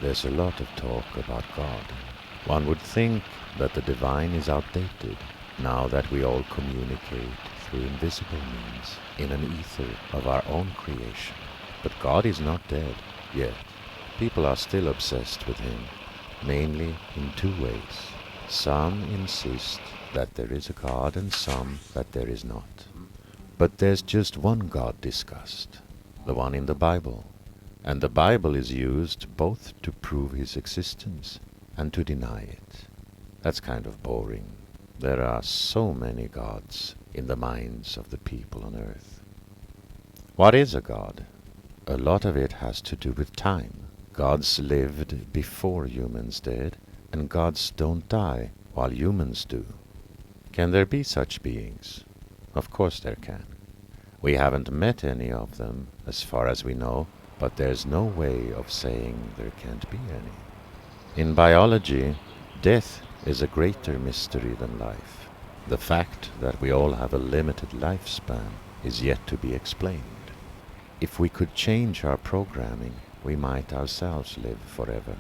There's a lot of talk about God. One would think that the divine is outdated now that we all communicate through invisible means in an ether of our own creation. But God is not dead yet. People are still obsessed with him, mainly in two ways. Some insist that there is a God and some that there is not. But there's just one God discussed, the one in the Bible. And the Bible is used both to prove his existence and to deny it. That's kind of boring. There are so many gods in the minds of the people on earth. What is a god? A lot of it has to do with time. Gods lived before humans did, and gods don't die while humans do. Can there be such beings? Of course there can. We haven't met any of them, as far as we know, but there's no way of saying there can't be any. In biology, death is a greater mystery than life. The fact that we all have a limited lifespan is yet to be explained. If we could change our programming, we might ourselves live forever.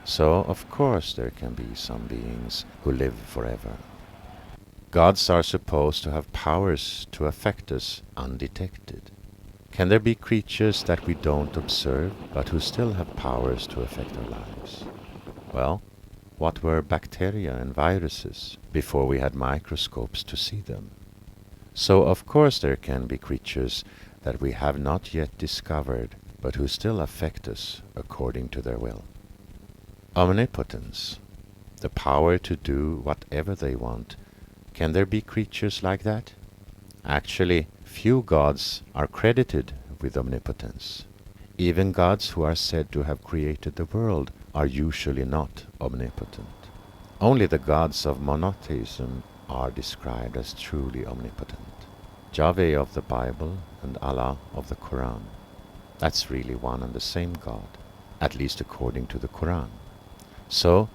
So, of course, there can be some beings who live forever. Gods are supposed to have powers to affect us undetected. Can there be creatures that we don't observe, but who still have powers to affect our lives? Well, what were bacteria and viruses before we had microscopes to see them? So, of course, there can be creatures that we have not yet discovered, but who still affect us according to their will. Omnipotence, the power to do whatever they want. Can there be creatures like that? Actually, few gods are credited with omnipotence. Even gods who are said to have created the world are usually not omnipotent. Only the gods of monotheism are described as truly omnipotent. Yahweh of the Bible and Allah of the Quran. That's really one and the same God, at least according to the Quran. So,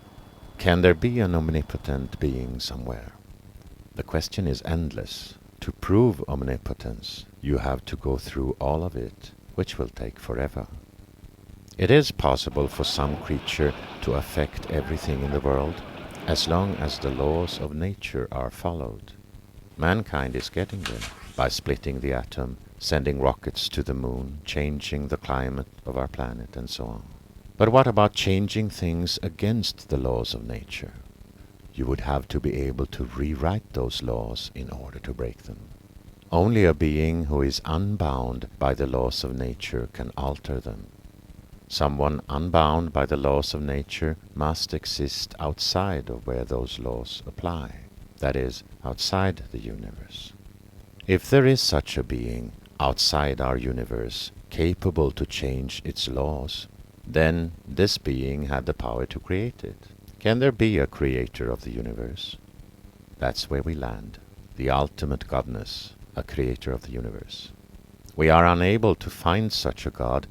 can there be an omnipotent being somewhere? The question is endless. To prove omnipotence, you have to go through all of it, which will take forever. It is possible for some creature to affect everything in the world, as long as the laws of nature are followed. Mankind is getting there by splitting the atom, sending rockets to the moon, changing the climate of our planet, and so on. But what about changing things against the laws of nature? You would have to be able to rewrite those laws in order to break them. Only a being who is unbound by the laws of nature can alter them. Someone unbound by the laws of nature must exist outside of where those laws apply, that is, outside the universe. If there is such a being outside our universe capable to change its laws, then this being had the power to create it. Can there be a creator of the universe? That's where we land, the ultimate godness, a creator of the universe. We are unable to find such a God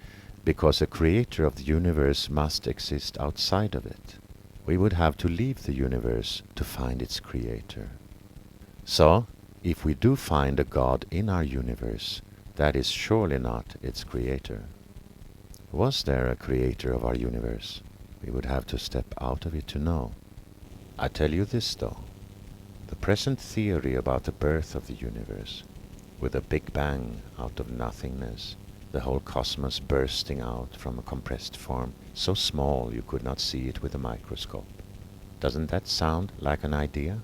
because a creator of the universe must exist outside of it. We would have to leave the universe to find its creator. So, if we do find a God in our universe, that is surely not its creator. Was there a creator of our universe? We would have to step out of it to know. I tell you this though, the present theory about the birth of the universe, with a big bang out of nothingness, the whole cosmos bursting out from a compressed form, so small you could not see it with a microscope. Doesn't that sound like an idea?